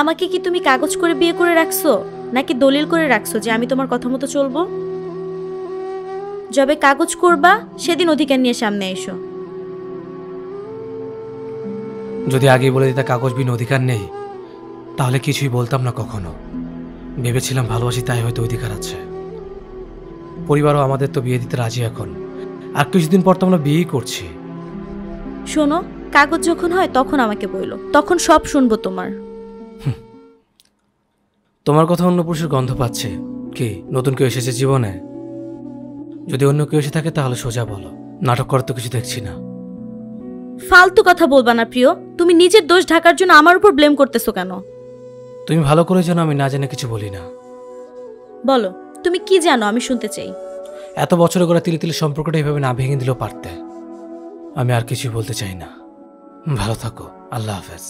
আমাকে কি তুমি কাগজ করে বিয়ে করে রাখছো নাকি দলিল করে রাখছো যে আমি তোমার কথা মতো চলবো? যবে কাগজ করবা সেদিন অধিকার নিয়ে সামনে এসো। যদি আগে বলে দিতে কাগজ বিন অধিকার নেই তাহলে কিছুই বলতাম না কখনো। ভেবেছিলাম ভালোবাসি তাই হয়তো অধিকার আছে। পরিবারও আমাদের তো বিয়ে দিতে রাজি এখন, আর কিছুদিন পর তো আমরা বিয়েই করছি। শোনো, কাগজ যখন হয় তখন আমাকে বইলো, তখন সব শুনবো তোমার। তোমার কথা অন্য পুরুষের গন্ধ পাচ্ছে কি? নতুন কেউ এসেছে জীবনে? যদি অন্য কেউ এসে থাকে তাহলে সোজা বলো, নাটক করার তো কিছু দেখছি না। ফালতু কথা বলবা না প্রিয়। তুমি নিজের দোষ ঢাকার জন্য আমার উপর ব্লেম করতেছো কেন? তুমি ভালো করে জানো আমি না জেনে কিছু বলি না। বলো, তুমি কি জানো আমি শুনতে চাই। এত বছরে করে তিলে তিলে সম্পর্কটা এইভাবে না ভেঙে দিলেও পারতে। আমি আর কিছু বলতে চাই না। ভালো থাকো, আল্লাহ হাফেজ।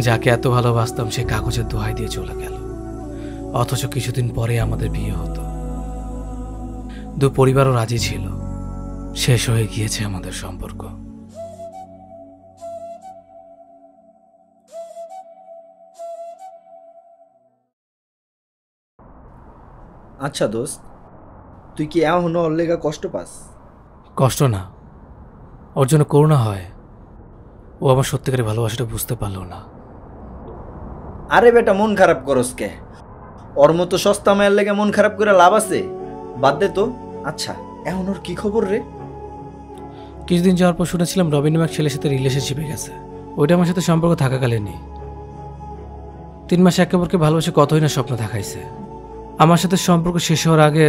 যাকে এত ভালোবাসতাম সে কাগজের দোহাই দিয়ে চলে গেল, অথচ কিছুদিন পরে আমাদের বিয়ে হতো। দু পরিবারও রাজি ছিল। শেষ হয়ে গিয়েছে আমাদের সম্পর্ক। আচ্ছা দোস্ত, তুই কি এখনো ওর লেগা কষ্ট পাস? কষ্ট না, ওর জন্য করুণা হয়। ও আমার সত্যিকারের ভালোবাসাটা বুঝতে পারলো না। আরে বেটা, মন খারাপ করস কে? ওর মতো সস্তা মায়ের লেগে মন খারাপ করে লাভ আছে? বাদ দে তো। আচ্ছা, এখন ওর কি খবর রে? কিছুদিন যাওয়ার পর শুনেছিলাম রবিন নামের ছেলের সাথে রিলেশনশিপে গেছে। ওইটা আমার সাথে সম্পর্ক থাকাকালীনই 3 মাস একেবারকে ভালোবাসে কতই না স্বপ্ন দেখাইছে। আমার সাথে সম্পর্ক শেষ হওয়ার আগে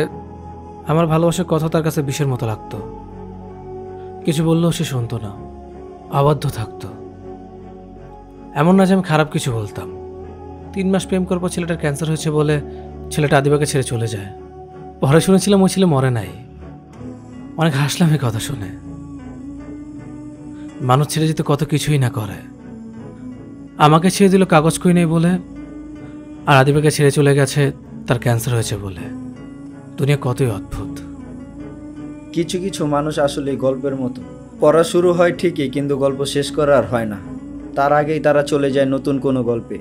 আমার ভালোবাসার কথা তার কাছে বিষের মতো লাগতো। কিছু বললেও সে শুনতো না, অবাধ্য থাকতো। এমন না যে আমি খারাপ কিছু বলতাম। 3 মাস প্রেম করার পর ছেলেটার ক্যান্সার হয়েছে বলে ছেলেটা আদিবাকে ছেড়ে চলে যায়। পরে শুনেছিলাম ওই ছেলে মরে নাই। অনেক হাসলাম এই কথা শুনে। মানুষ ছেড়ে যেতে কত কিছুই না করে। আমাকে ছেড়ে দিল কাগজ কই নেই বলে, আর আদিবাকে ছেড়ে চলে গেছে তার ক্যান্সার হয়েছে বলে। দুনিয়া কতই অদ্ভুত। কিছু কিছু মানুষ আসলে গল্পের মতো। পড়া শুরু হয় ঠিকই, কিন্তু গল্প শেষ করা আর হয় না। তার আগেই তারা চলে যায় নতুন কোনো গল্পে।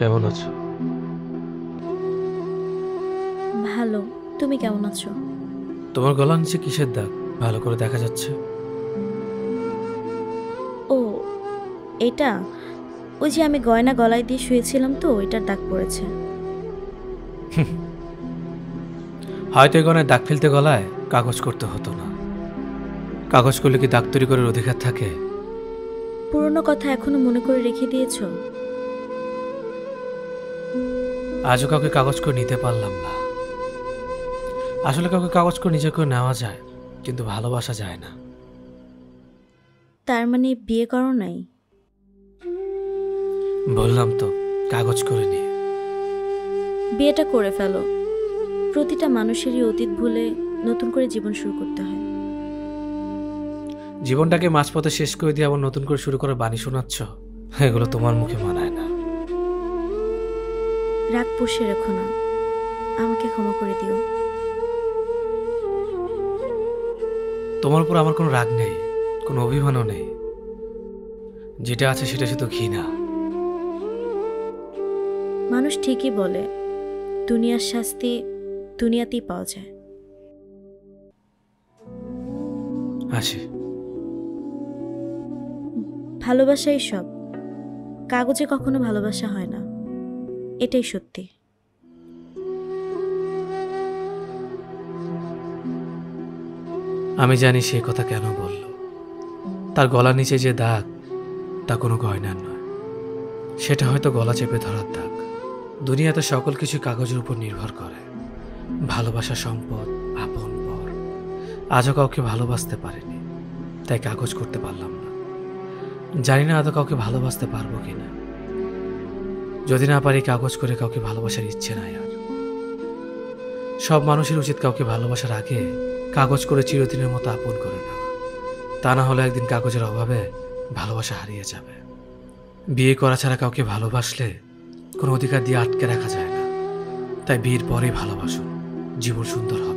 কেমন আছো? ভালো। তুমি কেমন আছো? তোমার গলার নিচে কিসের দাগ? ভালো করে দেখা যাচ্ছে। ও, এটা ওই যে আমি গয়না গলায় দিয়ে শুয়েছিলাম তো, ওইটার দাগ পড়েছে। হয়তো এই গয়নায় দাগ ফেলতে গলায় কাগজ করতে হতো না। কাগজ করলে কি দাগ তৈরি করার অধিকার থাকে? পুরনো কথা এখনো মনে করে রেখে দিয়েছো? আজও কাউকে কাগজ করে নিতে পারলাম না। আসলে কাউকে কাগজ করে নিজে করে নেওয়া যায়, কিন্তু ভালোবাসা যায় না। তার মানে বিয়ে করো নাই? বললাম তো, কাগজ করে নিয়ে। বিয়েটা করে ফেলো। প্রতিটা মানুষেরই অতীত ভুলে নতুন করে জীবন শুরু করতে হয়। জীবনটাকে মাঝপথে শেষ করে দিয়ে আবার নতুন করে শুরু করার বাণী শোনাচ্ছ? এগুলো তোমার মুখে মানায় না। রাগ পুষে রেখো না, আমাকে ক্ষমা করে দিও। তোমার উপর আমার কোনো রাগ নেই, কোনো অভিমানও নেই। যেটা আছে সেটা শুধু ঘৃণা। মানুষ ঠিকই বলে, দুনিয়ার শাস্তি দুনিয়াতেই পাওয়া যায়। আসি। ভালোবাসাই সব, কাগজে কখনো ভালোবাসা হয় না, এটাই সত্যি। আমি জানি সে কথা কেন বলল। তার গলার নিচে যে দাগ তা কোনো গয়নার নয়, সেটা হয়তো গলা চেপে ধরার দাগ। দুনিয়াতে সকল কিছু কাগজের উপর নির্ভর করে। ভালোবাসা, সম্পদ, আপন পর। আজও কাউকে ভালোবাসতে পারিনি, তাই কাগজ করতে পারলাম না। জানি না আদৌ কাউকে ভালোবাসতে পারবো কিনা। যদি না পারি, কাগজ করে কাউকে ভালোবাসার ইচ্ছে নাই আর। সব মানুষের উচিত কাউকে ভালোবাসার আগে কাগজ করে চিরদিনের মতো আপন করে নেওয়া। তা না হলে একদিন কাগজের অভাবে ভালোবাসা হারিয়ে যাবে। বিয়ে করা ছাড়া কাউকে ভালোবাসলে কোনো অধিকার দিয়ে আটকে রাখা যায় না। তাই বিয়ের পরেই ভালোবাসুন, জীবন সুন্দর হবে।